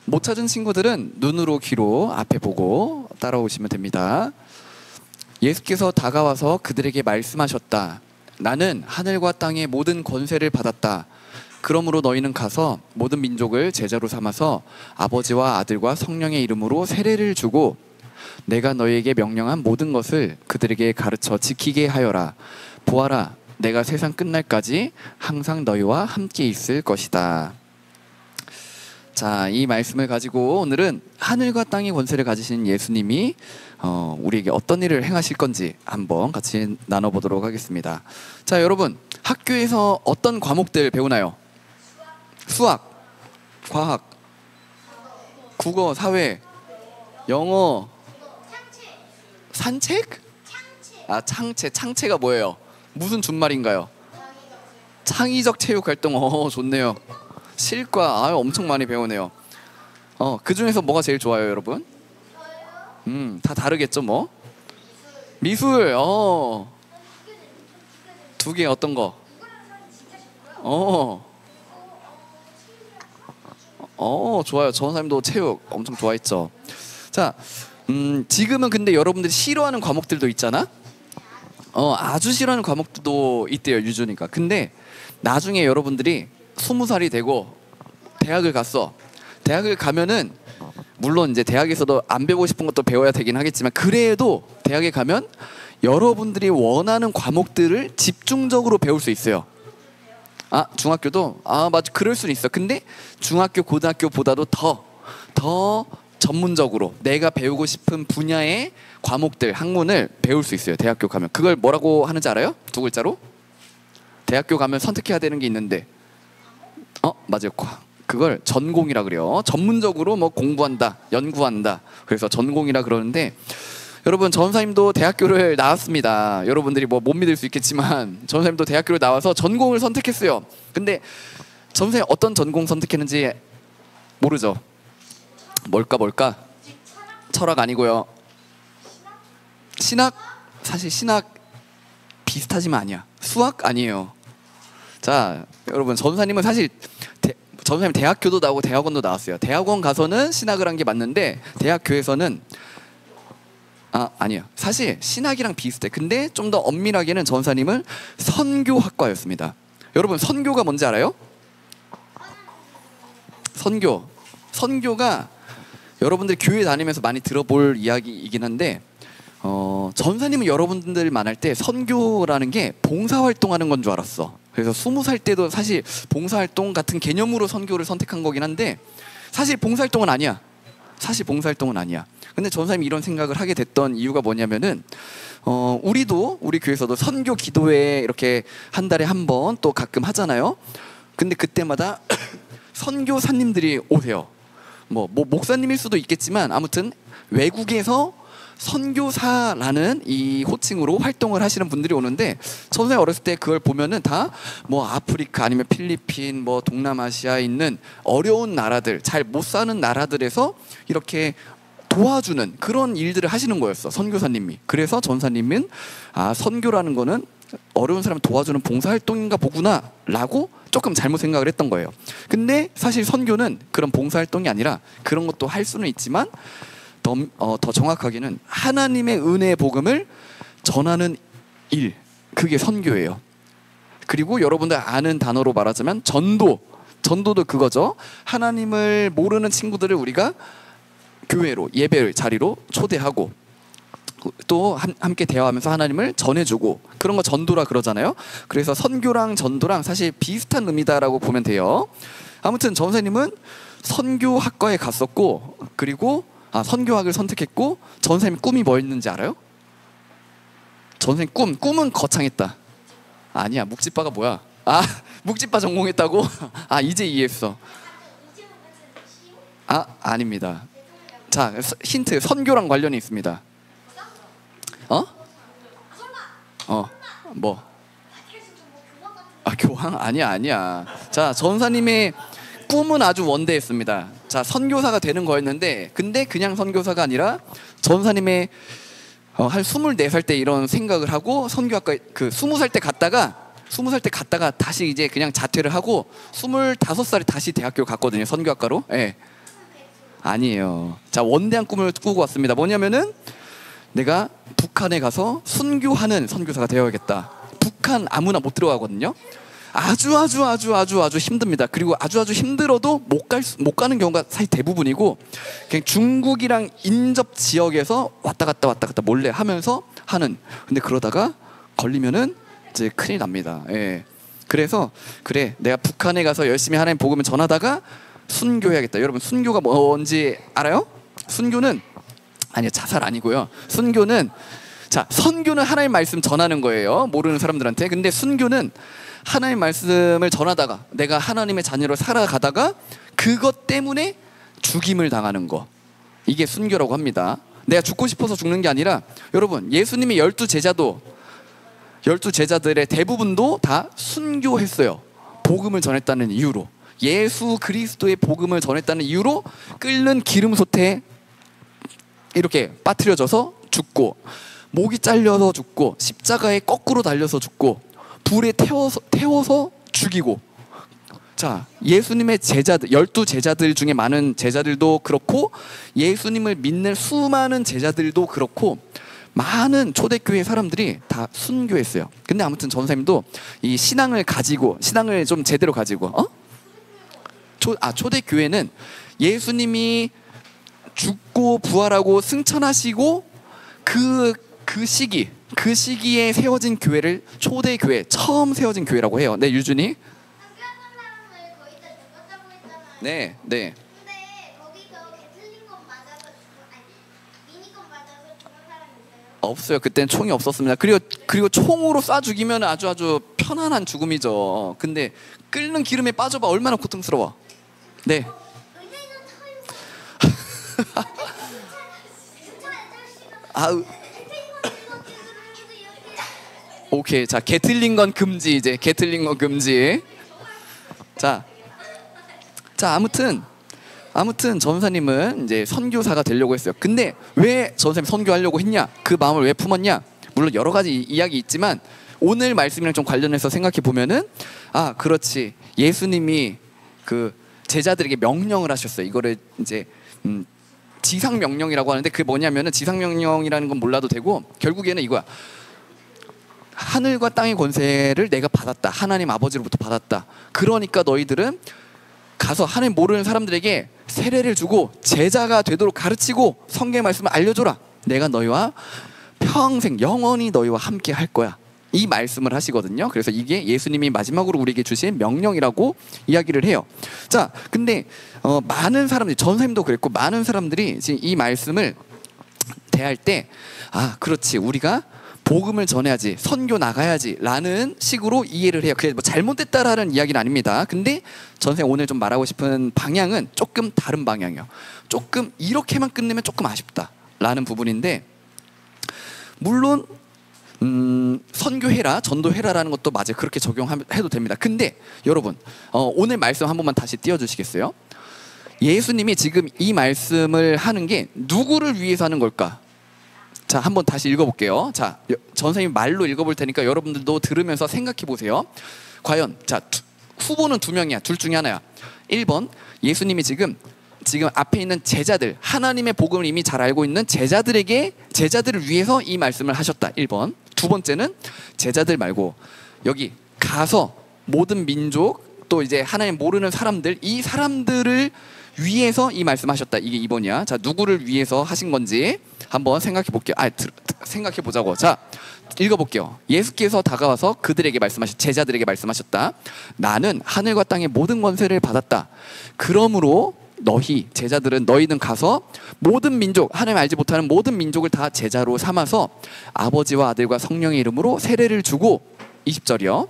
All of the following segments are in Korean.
못 찾은 친구들은 눈으로 귀로 앞에 보고 따라오시면 됩니다. 예수께서 다가와서 그들에게 말씀하셨다. 나는 하늘과 땅의 모든 권세를 받았다. 그러므로 너희는 가서 모든 민족을 제자로 삼아서 아버지와 아들과 성령의 이름으로 세례를 주고 내가 너희에게 명령한 모든 것을 그들에게 가르쳐 지키게 하여라. 보아라, 내가 세상 끝날까지 항상 너희와 함께 있을 것이다. 자, 이 말씀을 가지고 오늘은 하늘과 땅의 권세를 가지신 예수님이 우리에게 어떤 일을 행하실 건지 한번 같이 나눠보도록 하겠습니다. 자, 여러분, 학교에서 어떤 과목들 배우나요? 수학, 과학, 국어, 사회, 영어, 산책? 아, 창체. 창체가 뭐예요? 무슨 준말인가요? 창의적 체육 활동. 좋네요. 실과. 엄청 많이 배우네요. 그 중에서 뭐가 제일 좋아요, 여러분? 다 다르겠죠, 뭐? 미술. 두 개 어떤 거? 좋아요. 저 사람도 체육 엄청 좋아했죠. 자, 지금은 근데 여러분들이 싫어하는 과목들도 있잖아. 아주 싫어하는 과목도 있대요, 유주니까. 근데 나중에 여러분들이 20살이 되고 대학을 갔어. 대학을 가면은 물론 이제 대학에서도 안 배우고 싶은 것도 배워야 되긴 하겠지만, 그래도 대학에 가면 여러분들이 원하는 과목들을 집중적으로 배울 수 있어요. 중학교도 맞아, 그럴 수는 있어. 근데 중학교, 고등학교보다도 더 전문적으로 내가 배우고 싶은 분야의 과목들, 학문을 배울 수 있어요, 대학교 가면. 그걸 뭐라고 하는지 알아요? 두 글자로? 대학교 가면 선택해야 되는 게 있는데, 맞아요. 그걸 전공이라 그래요. 전문적으로 뭐 공부한다, 연구한다. 그래서 전공이라 그러는데, 여러분, 전사님도 대학교를 나왔습니다. 여러분들이 뭐 못 믿을 수 있겠지만 전사님도 대학교를 나와서 전공을 선택했어요. 근데 전사님 어떤 전공 선택했는지 모르죠? 뭘까? 철학 아니고요. 신학? 사실 신학 비슷하지만 아니야. 수학 아니에요. 자, 여러분, 전사님은 사실 전사님 대학교도 나오고 대학원도 나왔어요. 대학원 가서는 신학을 한 게 맞는데 대학교에서는 아니야. 사실 신학이랑 비슷해. 근데 좀 더 엄밀하게는 전사님은 선교학과였습니다. 여러분, 선교가 뭔지 알아요? 선교가 여러분들이 교회 다니면서 많이 들어볼 이야기이긴 한데, 전사님은 여러분들 만날 때 선교라는 게 봉사활동하는 건 줄 알았어. 그래서 20살 때도 사실 봉사활동 같은 개념으로 선교를 선택한 거긴 한데, 사실 봉사활동은 아니야. 근데 전사님이 이런 생각을 하게 됐던 이유가 뭐냐면은, 우리 교회에서도 선교 기도회 이렇게 한 달에 한 번 또 가끔 하잖아요. 근데 그때마다 선교사님들이 오세요. 뭐 목사님일 수도 있겠지만, 아무튼 외국에서 선교사라는 이 호칭으로 활동을 하시는 분들이 오는데, 전사님 어렸을 때 그걸 보면은 다 뭐 아프리카 아니면 필리핀, 뭐 동남아시아에 있는 어려운 나라들, 잘 못 사는 나라들에서 이렇게 도와주는 그런 일들을 하시는 거였어, 선교사님이. 그래서 전사님은 선교라는 거는 어려운 사람 도와주는 봉사활동인가 보구나 라고 조금 잘못 생각을 했던 거예요. 근데 사실 선교는 그런 봉사활동이 아니라, 그런 것도 할 수는 있지만 더 정확하게는 하나님의 은혜의 복음을 전하는 일, 그게 선교예요. 그리고 여러분들 아는 단어로 말하자면 전도도 그거죠. 하나님을 모르는 친구들을 우리가 교회로, 예배 자리로 초대하고 또 함께 대화하면서 하나님을 전해주고, 그런 거 전도라 그러잖아요. 그래서 선교랑 전도랑 사실 비슷한 의미다라고 보면 돼요. 아무튼 전사님은 선교학과에 갔었고, 그리고 선교학을 선택했고, 전사님 꿈이 뭐였는지 알아요? 전사님 꿈은 거창했다. 아니야, 묵찌빠가 뭐야? 묵찌빠 전공했다고? 이제 이해했어. 아닙니다. 자, 힌트, 선교랑 관련이 있습니다. 뭐? 교황? 아니야. 자, 전사님의 꿈은 아주 원대했습니다. 자, 선교사가 되는 거였는데, 근데 그냥 선교사가 아니라 전사님의 한 24살 때 이런 생각을 하고 선교학과 20살 때 갔다가 20살 때 갔다가 다시 이제 그냥 자퇴를 하고 25살에 다시 대학교 갔거든요. 선교학과로. 예. 아니에요. 자, 원대한 꿈을 꾸고 왔습니다. 뭐냐면은 내가 북한에 가서 순교하는 선교사가 되어야겠다. 북한 아무나 못 들어가거든요. 아주 힘듭니다. 그리고 아주 힘들어도 못 가는 경우가 사실 대부분이고, 그냥 중국이랑 인접 지역에서 왔다 갔다 몰래 하면서 하는. 근데 그러다가 걸리면은 이제 큰일 납니다. 예. 그래서 그래, 내가 북한에 가서 열심히 하나님 복음을 전하다가 순교해야겠다. 여러분, 순교가 뭔지 알아요? 순교는 아니요, 자살 아니고요. 순교는, 자, 선교는 하나님 말씀 전하는 거예요, 모르는 사람들한테. 근데 순교는 하나님 말씀을 전하다가 내가 하나님의 자녀로 살아가다가 그것 때문에 죽임을 당하는 거, 이게 순교라고 합니다. 내가 죽고 싶어서 죽는 게 아니라, 여러분, 예수님의 12제자들의 대부분도 다 순교했어요. 복음을 전했다는 이유로, 예수 그리스도의 복음을 전했다는 이유로 끓는 기름 솥에 이렇게 빠뜨려져서 죽고, 목이 잘려서 죽고, 십자가에 거꾸로 달려서 죽고, 불에 태워서 죽이고. 자, 예수님의 제자들, 12제자들 중에 많은 제자들도 그렇고, 예수님을 믿는 수많은 제자들도 그렇고, 많은 초대교회 사람들이 다 순교했어요. 근데 아무튼 전사님도 이 신앙을 좀 제대로 가지고, 초대교회는 예수님이 죽고 부활하고 승천하시고 그 시기에 세워진 교회를 초대교회, 처음 세워진 교회라고 해요. 네, 유준이. 네. 근데 거기서 게틀링건 맞아서 미니건 맞아서 죽은 사람 있어요? 없어요. 그때는 총이 없었습니다. 그리고 총으로 쏴 죽이면 아주 편안한 죽음이죠. 근데 끓는 기름에 빠져봐 얼마나 고통스러워. 네. 오케이, 자, 게틀링건 금지. 이제 게틀링건 금지. 자, 아무튼 전사님은 이제 선교사가 되려고 했어요. 근데 왜 전사님 선교하려고 했냐? 그 마음을 왜 품었냐? 물론 여러 가지 이야기 있지만 오늘 말씀이랑 좀 관련해서 생각해 보면은, 그렇지, 예수님이 그 제자들에게 명령을 하셨어요. 이거를 이제 지상 명령이라고 하는데, 그게 뭐냐면은, 지상 명령이라는 건 몰라도 되고 결국에는 이거야. 하늘과 땅의 권세를 내가 받았다. 하나님 아버지로부터 받았다. 그러니까 너희들은 가서 하나님 모르는 사람들에게 세례를 주고 제자가 되도록 가르치고 성경의 말씀을 알려줘라. 내가 너희와 평생 영원히 너희와 함께 할 거야. 이 말씀을 하시거든요. 그래서 이게 예수님이 마지막으로 우리에게 주신 명령이라고 이야기를 해요. 자, 근데 많은 사람들이, 전사님도 그랬고 많은 사람들이 지금 이 말씀을 대할 때, 그렇지, 우리가 복음을 전해야지, 선교 나가야지 라는 식으로 이해를 해요. 그게 뭐 잘못됐다라는 이야기는 아닙니다. 근데 전생 오늘 좀 말하고 싶은 방향은 조금 다른 방향이에요. 조금 이렇게만 끝내면 조금 아쉽다 라는 부분인데, 물론 선교해라, 전도해라라는 것도 맞아요. 그렇게 적용해도 됩니다. 근데 여러분, 오늘 말씀 한 번만 다시 띄워주시겠어요? 예수님이 지금 이 말씀을 하는 게 누구를 위해서 하는 걸까? 자, 한번 다시 읽어볼게요. 자, 전사님 말로 읽어볼 테니까 여러분들도 들으면서 생각해 보세요. 과연, 자, 후보는 2명이야. 둘 중에 하나야. 1번, 예수님이 지금 앞에 있는 제자들, 하나님의 복음을 이미 잘 알고 있는 제자들을 위해서 이 말씀을 하셨다. 1번. 두 번째는 제자들 말고 여기 가서 모든 민족, 또 이제 하나님 모르는 사람들, 이 사람들을 위해서 이 말씀하셨다. 이게 2번이야. 자, 누구를 위해서 하신 건지 한번 생각해 볼게요. 생각해 보자고. 자, 읽어볼게요. 예수께서 다가와서 제자들에게 말씀하셨다. 나는 하늘과 땅의 모든 권세를 받았다. 그러므로 너희는 가서 모든 민족, 하나님 알지 못하는 모든 민족을 다 제자로 삼아서 아버지와 아들과 성령의 이름으로 세례를 주고, 20절이요.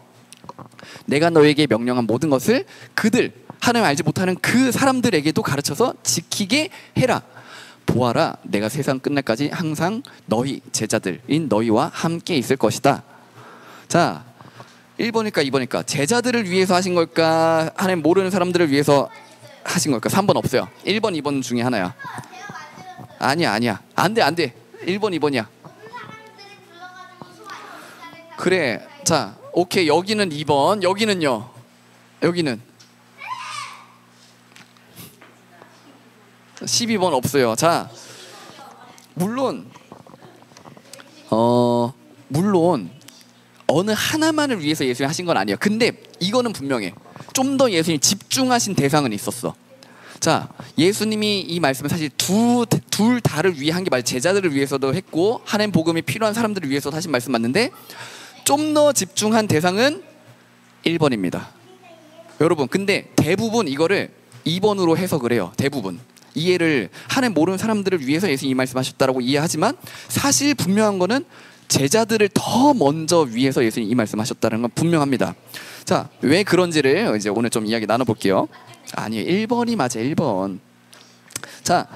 내가 너에게 명령한 모든 것을 하나님 알지 못하는 그 사람들에게도 가르쳐서 지키게 해라. 보아라, 내가 세상 끝날까지 항상 제자들인 너희와 함께 있을 것이다. 자, 1번일까 2번일까? 제자들을 위해서 하신 걸까? 하나님 모르는 사람들을 위해서 하신 걸까? 3번 없어요. 1번 2번 중에 하나야. 아니야. 안 돼. 1번 2번이야. 그래. 자, 오케이, 여기는 2번. 여기는요? 여기는 12번 없어요. 자, 물론 어느 하나만을 위해서 예수님이 하신 건 아니에요. 근데 이거는 분명해. 좀 더 예수님이 집중하신 대상은 있었어. 자, 예수님이 이 말씀은 사실 둘 다를 위해 한 게 맞아요. 제자들을 위해서도 했고 하나님 복음이 필요한 사람들을 위해서도 하신 말씀 맞는데, 좀 더 집중한 대상은 1번입니다. 여러분, 근데 대부분 이거를 2번으로 해석을 해요. 대부분 이해를, 하나님 모르는 사람들을 위해서 예수님이 이 말씀하셨다라고 이해하지만, 사실 분명한 거는 제자들을 더 먼저 위해서 예수님이 이 말씀하셨다는 건 분명합니다. 자, 왜 그런지를 이제 오늘 좀 이야기 나눠볼게요. 아니에요, 1번이 맞아요. 1번. 자,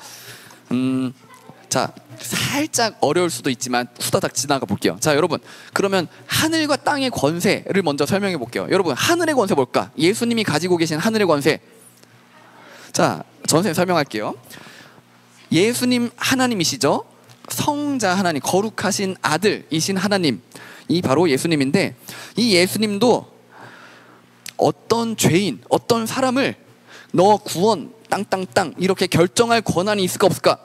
자, 살짝 어려울 수도 있지만 후다닥 지나가 볼게요. 자, 여러분, 그러면 하늘과 땅의 권세를 먼저 설명해 볼게요. 여러분, 하늘의 권세 뭘까? 예수님이 가지고 계신 하늘의 권세. 자, 전생 설명할게요. 예수님 하나님이시죠? 성자 하나님, 거룩하신 아들이신 하나님, 이 바로 예수님인데, 이 예수님도 어떤 죄인, 어떤 사람을 너 구원 땅땅땅 이렇게 결정할 권한이 있을까 없을까?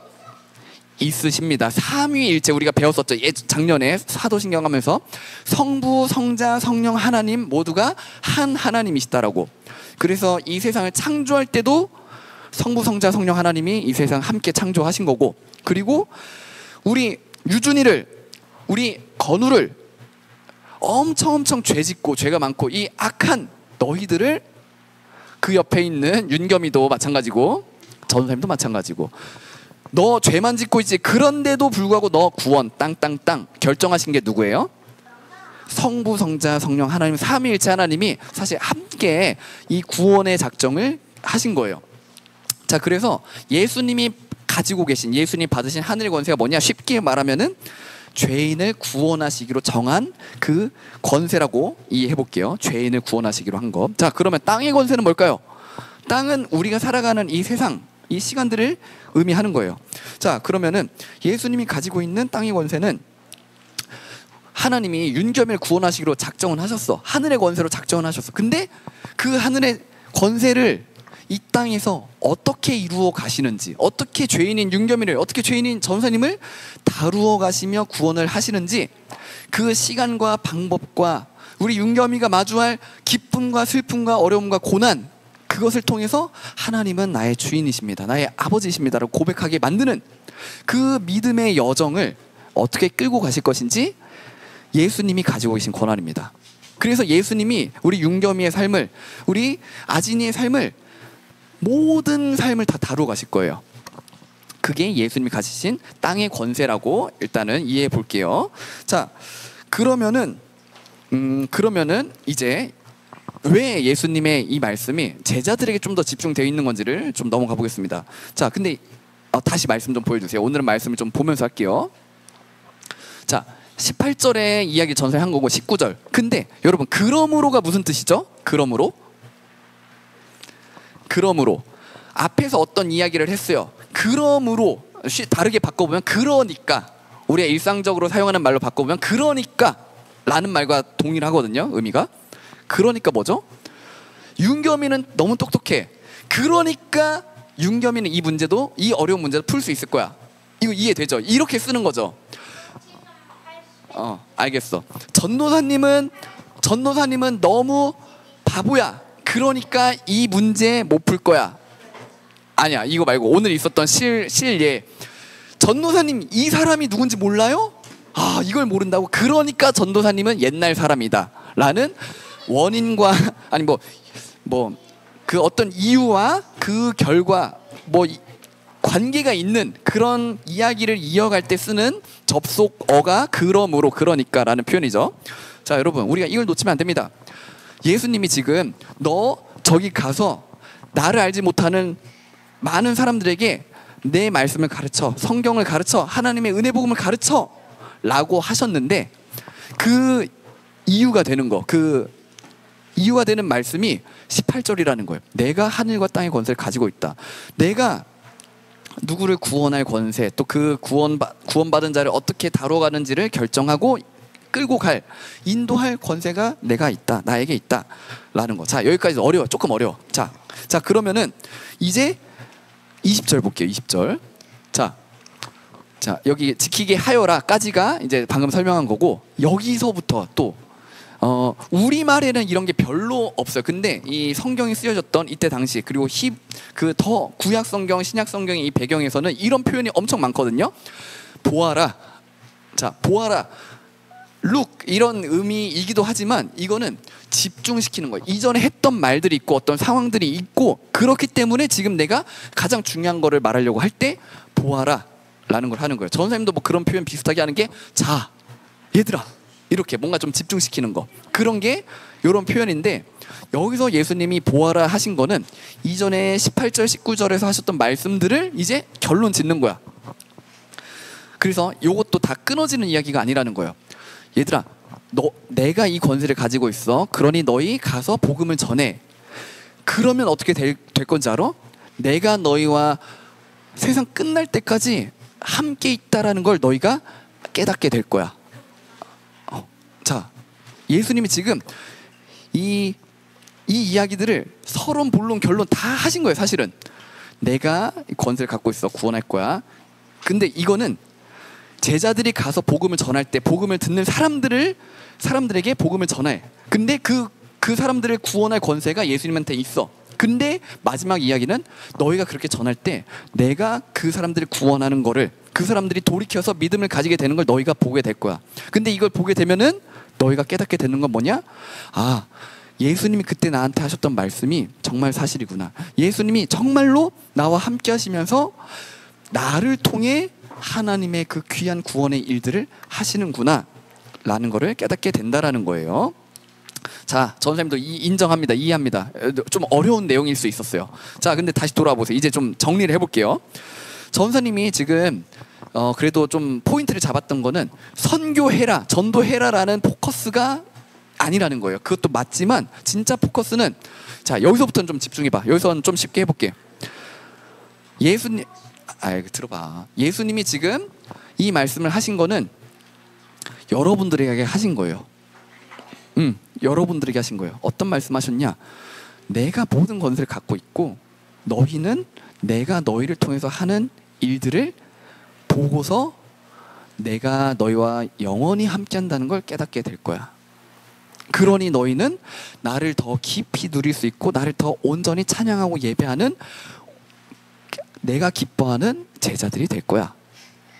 있으십니다. 삼위일체 우리가 배웠었죠. 작년에 사도신경 하면서 성부, 성자, 성령 하나님 모두가 한 하나님이시다라고. 그래서 이 세상을 창조할 때도 성부, 성자, 성령 하나님이 이 세상 함께 창조하신 거고, 그리고 우리 유준이를, 우리 건우를 엄청 죄짓고 죄가 많고 이 악한 너희들을, 그 옆에 있는 윤겸이도 마찬가지고 전사님도 마찬가지고, 너 죄만 짓고 있지, 그런데도 불구하고 너 구원 땅땅땅 결정하신 게 누구예요? 성부, 성자, 성령 하나님, 삼위일체 하나님이 사실 함께 이 구원의 작정을 하신 거예요. 자, 그래서 예수님이 가지고 계신, 예수님 받으신 하늘의 권세가 뭐냐? 쉽게 말하면은 죄인을 구원하시기로 정한 그 권세라고 이해해 볼게요. 죄인을 구원하시기로 한 거. 자, 그러면 땅의 권세는 뭘까요? 땅은 우리가 살아가는 이 세상, 이 시간들을 의미하는 거예요. 자, 그러면은 예수님이 가지고 있는 땅의 권세는 하나님이 윤겸이를 구원하시기로 작정을 하셨어. 하늘의 권세로 작정을 하셨어. 근데 그 하늘의 권세를 이 땅에서 어떻게 이루어 가시는지, 어떻게 죄인인 윤겸이를, 어떻게 죄인인 전사님을 다루어 가시며 구원을 하시는지, 그 시간과 방법과 우리 윤겸이가 마주할 기쁨과 슬픔과 어려움과 고난, 그것을 통해서 하나님은 나의 주인이십니다, 나의 아버지이십니다라고 고백하게 만드는 그 믿음의 여정을 어떻게 끌고 가실 것인지 예수님이 가지고 계신 권한입니다. 그래서 예수님이 우리 윤겸이의 삶을, 우리 아진이의 삶을, 모든 삶을 다 다루어 가실 거예요. 그게 예수님이 가지신 땅의 권세라고 일단은 이해해 볼게요. 자, 그러면은 이제 왜 예수님의 이 말씀이 제자들에게 좀 더 집중되어 있는 건지를 좀 넘어가 보겠습니다. 자, 근데 다시 말씀 좀 보여주세요. 오늘은 말씀을 좀 보면서 할게요. 자, 18절에 이야기 전설한 거고 19절. 근데 여러분, 그러므로가 무슨 뜻이죠? 그러므로 앞에서 어떤 이야기를 했어요. 그러므로 다르게 바꿔보면 그러니까, 우리가 일상적으로 사용하는 말로 바꿔보면 그러니까 라는 말과 동일하거든요, 의미가. 그러니까 뭐죠? 윤겸이는 너무 똑똑해. 그러니까 윤겸이는 이 문제도, 이 어려운 문제도 풀 수 있을 거야. 이거 이해되죠? 이렇게 쓰는 거죠. 알겠어. 전도사님은 너무 바보야. 그러니까 이 문제 못 풀 거야. 아니야, 이거 말고 오늘 있었던 실예. 전도사님, 이 사람이 누군지 몰라요? 이걸 모른다고? 그러니까 전도사님은 옛날 사람이다 라는 원인과, 아니 그 어떤 이유와 그 결과, 관계가 있는 그런 이야기를 이어갈 때 쓰는 접속어가 그러므로, 그러니까라는 표현이죠. 자, 여러분, 우리가 이걸 놓치면 안 됩니다. 예수님이 지금 너 저기 가서 나를 알지 못하는 많은 사람들에게 내 말씀을 가르쳐, 성경을 가르쳐, 하나님의 은혜 복음을 가르쳐 라고 하셨는데, 그 이유가 되는 거, 그 이유가 되는 말씀이 18절이라는 거예요. 내가 하늘과 땅의 권세를 가지고 있다. 내가 누구를 구원할 권세, 또 그 구원받은 자를 어떻게 다뤄가는지를 결정하고 끌고 갈, 인도할 권세가 내가 있다, 나에게 있다 라는 거. 자, 여기까지 어려워, 조금 어려워. 자 그러면은 이제 20절 볼게요. 20절. 자 여기 지키게 하여라까지가 이제 방금 설명한 거고, 여기서부터 또 우리말에는 이런 게 별로 없어요. 근데 이 성경이 쓰여졌던 이때 당시, 그리고 그 더 구약 성경, 신약 성경의 이 배경에서는 이런 표현이 엄청 많거든요. 보아라. 자, 보아라. look 이런 의미이기도 하지만 이거는 집중시키는 거예요. 이전에 했던 말들이 있고 어떤 상황들이 있고, 그렇기 때문에 지금 내가 가장 중요한 거를 말하려고 할 때 보아라 라는 걸 하는 거예요. 전사님도 뭐 그런 표현 비슷하게 하는 게, 자 얘들아, 이렇게 뭔가 좀 집중시키는 거, 그런 게 이런 표현인데, 여기서 예수님이 보아라 하신 거는 이전에 18절 19절에서 하셨던 말씀들을 이제 결론 짓는 거야. 그래서 이것도 다 끊어지는 이야기가 아니라는 거예요. 얘들아, 내가 이 권세를 가지고 있어. 그러니 너희 가서 복음을 전해. 그러면 어떻게 될 건지 알아? 내가 너희와 세상 끝날 때까지 함께 있다라는 걸 너희가 깨닫게 될 거야. 자, 예수님이 지금 이 이야기들을 서론, 본론, 결론 다 하신 거예요. 사실은 내가 권세를 갖고 있어, 구원할 거야. 근데 이거는 제자들이 가서 복음을 전할 때, 복음을 듣는 사람들에게 복음을 전해. 근데 그 사람들을 구원할 권세가 예수님한테 있어. 근데 마지막 이야기는 너희가 그렇게 전할 때 내가 그 사람들을 구원하는 거를, 그 사람들이 돌이켜서 믿음을 가지게 되는 걸 너희가 보게 될 거야. 근데 이걸 보게 되면은 너희가 깨닫게 되는 건 뭐냐? 아, 예수님이 그때 나한테 하셨던 말씀이 정말 사실이구나. 예수님이 정말로 나와 함께 하시면서 나를 통해 하나님의 그 귀한 구원의 일들을 하시는구나 라는 거를 깨닫게 된다라는 거예요. 자, 전사님도 인정합니다. 이해합니다. 좀 어려운 내용일 수 있었어요. 자, 근데 다시 돌아보세요. 이제 좀 정리를 해볼게요. 전사님이 지금 그래도 좀 포인트를 잡았던 거는 선교해라, 전도해라라는 포커스가 아니라는 거예요. 그것도 맞지만 진짜 포커스는, 자, 여기서부터는 좀 집중해봐. 여기서는 좀 쉽게 해볼게. 들어봐. 예수님이 지금 이 말씀을 하신 거는 여러분들에게 하신 거예요. 여러분들에게 하신 거예요. 어떤 말씀하셨냐? 내가 모든 권세를 갖고 있고 너희는 내가 너희를 통해서 하는 일들을 보고서 내가 너희와 영원히 함께한다는 걸 깨닫게 될 거야. 그러니 너희는 나를 더 깊이 누릴 수 있고 나를 더 온전히 찬양하고 예배하는, 내가 기뻐하는 제자들이 될 거야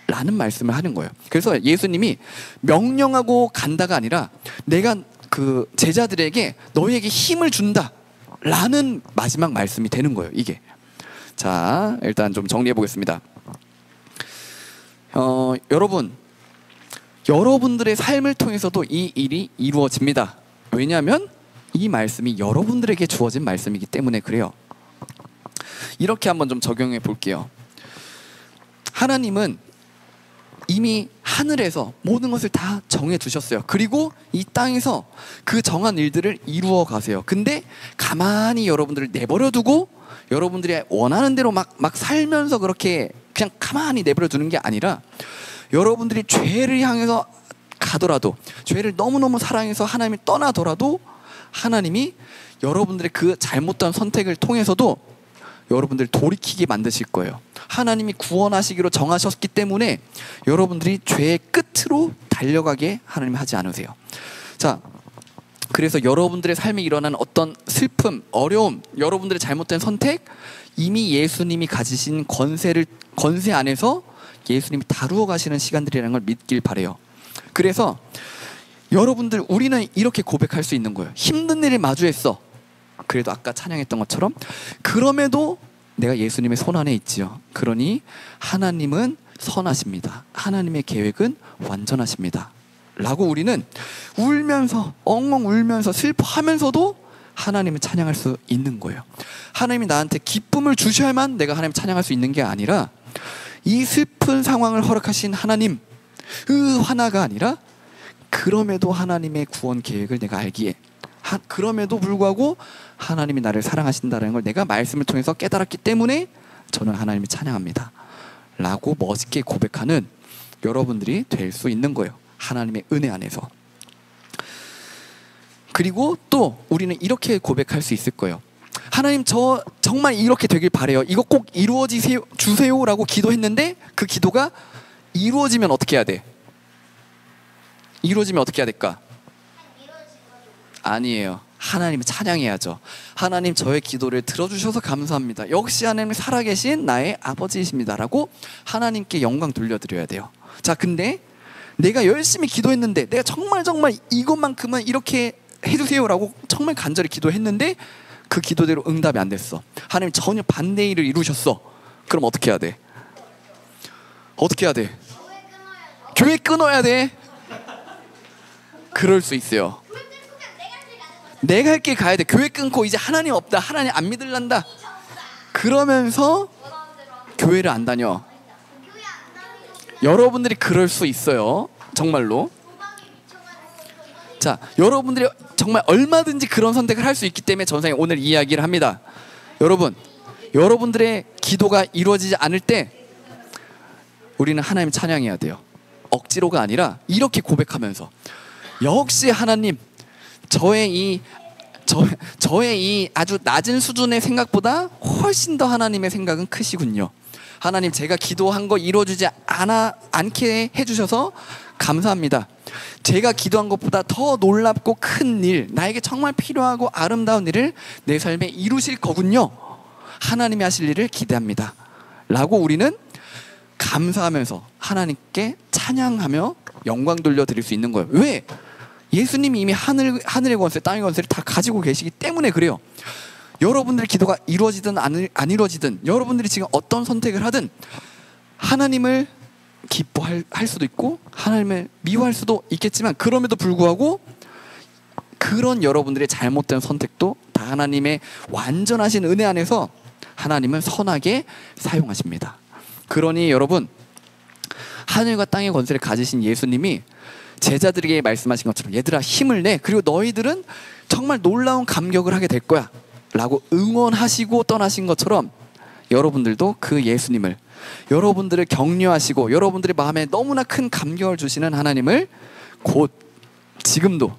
라는 말씀을 하는 거예요. 그래서 예수님이 명령하고 간다가 아니라 내가 그 제자들에게 너희에게 힘을 준다 라는 마지막 말씀이 되는 거예요, 이게. 자, 일단 좀 정리해 보겠습니다. 여러분들의 삶을 통해서도 이 일이 이루어집니다. 왜냐하면 이 말씀이 여러분들에게 주어진 말씀이기 때문에 그래요. 이렇게 한번 좀 적용해 볼게요. 하나님은 이미 하늘에서 모든 것을 다 정해 두셨어요. 그리고 이 땅에서 그 정한 일들을 이루어 가세요. 근데 가만히 여러분들을 내버려 두고 여러분들이 원하는 대로 막 살면서 그렇게 그냥 가만히 내버려 두는 게 아니라, 여러분들이 죄를 향해서 가더라도, 죄를 너무너무 사랑해서 하나님이 떠나더라도 하나님이 여러분들의 그 잘못된 선택을 통해서도 여러분들 돌이키게 만드실 거예요. 하나님이 구원하시기로 정하셨기 때문에 여러분들이 죄의 끝으로 달려가게 하나님 하지 않으세요. 자, 그래서 여러분들의 삶에 일어난 어떤 슬픔, 어려움, 여러분들의 잘못된 선택, 이미 예수님이 가지신 권세 안에서 예수님이 다루어 가시는 시간들이라는 걸 믿길 바래요. 그래서 여러분들, 우리는 이렇게 고백할 수 있는 거예요. 힘든 일을 마주했어. 그래도 아까 찬양했던 것처럼 그럼에도 내가 예수님의 손 안에 있지요. 그러니 하나님은 선하십니다. 하나님의 계획은 완전하십니다 라고 우리는 울면서, 엉엉 울면서 슬퍼하면서도 하나님을 찬양할 수 있는 거예요. 하나님이 나한테 기쁨을 주셔야만 내가 하나님을 찬양할 수 있는 게 아니라, 이 슬픈 상황을 허락하신 하나님, 그 화나가 아니라 그럼에도 하나님의 구원 계획을 내가 알기에, 그럼에도 불구하고 하나님이 나를 사랑하신다는 걸 내가 말씀을 통해서 깨달았기 때문에 저는 하나님을 찬양합니다 라고 멋있게 고백하는 여러분들이 될 수 있는 거예요. 하나님의 은혜 안에서. 그리고 또 우리는 이렇게 고백할 수 있을 거예요. 하나님, 저 정말 이렇게 되길 바래요. 이거 꼭 이루어지세요 주세요라고 기도했는데 그 기도가 이루어지면 어떻게 해야 돼? 이루어지면 어떻게 해야 될까? 아니에요. 하나님을 찬양해야죠. 하나님, 저의 기도를 들어주셔서 감사합니다. 역시 하나님 살아계신 나의 아버지이십니다라고 하나님께 영광 돌려드려야 돼요. 자, 근데 내가 열심히 기도했는데, 내가 정말 이것만큼은 이렇게 해주세요라고 정말 간절히 기도했는데 그 기도대로 응답이 안 됐어. 하나님 전혀 반대 일을 이루셨어. 그럼 어떻게 해야 돼? 어떻게 해야 돼? 교회 끊어야 돼. 그럴 수 있어요. 내가 할 길 가야 돼. 교회 끊고 이제 하나님 없다, 하나님 안 믿을란다, 그러면서 교회를 안 다녀. 여러분들이 그럴 수 있어요. 정말로. 자, 여러분들이 정말 얼마든지 그런 선택을 할 수 있기 때문에 전사님 오늘 이야기를 합니다. 여러분, 여러분들의 기도가 이루어지지 않을 때 우리는 하나님 찬양해야 돼요. 억지로가 아니라 이렇게 고백하면서, 역시 하나님, 저의 이 아주 낮은 수준의 생각보다 훨씬 더 하나님의 생각은 크시군요. 하나님, 제가 기도한 거 이루어지지 않게 해주셔서 감사합니다. 제가 기도한 것보다 더 놀랍고 큰 일, 나에게 정말 필요하고 아름다운 일을 내 삶에 이루실 거군요. 하나님이 하실 일을 기대합니다 라고 우리는 감사하면서 하나님께 찬양하며 영광 돌려드릴 수 있는 거예요. 왜? 예수님이 이미 하늘의 권세, 땅의 권세를 다 가지고 계시기 때문에 그래요. 여러분들의 기도가 이루어지든 안 이루어지든, 여러분들이 지금 어떤 선택을 하든 하나님을 기뻐할 수도 있고 하나님을 미워할 수도 있겠지만, 그럼에도 불구하고 그런 여러분들의 잘못된 선택도 다 하나님의 완전하신 은혜 안에서 하나님은 선하게 사용하십니다. 그러니 여러분, 하늘과 땅의 권세를 가지신 예수님이 제자들에게 말씀하신 것처럼, 얘들아 힘을 내, 그리고 너희들은 정말 놀라운 감격을 하게 될 거야 라고 응원하시고 떠나신 것처럼, 여러분들도 그 예수님을, 여러분들을 격려하시고 여러분들의 마음에 너무나 큰 감격을 주시는 하나님을 곧 지금도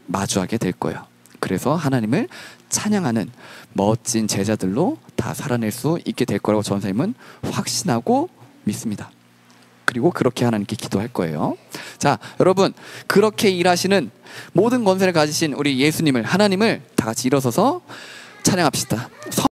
마주하게 될 거예요. 그래서 하나님을 찬양하는 멋진 제자들로 다 살아낼 수 있게 될 거라고 전사님은 확신하고 믿습니다. 그리고 그렇게 하나님께 기도할 거예요. 자, 여러분, 그렇게 일하시는 모든 권세를 가지신 우리 예수님을, 하나님을 다 같이 일어서서 찬양합시다.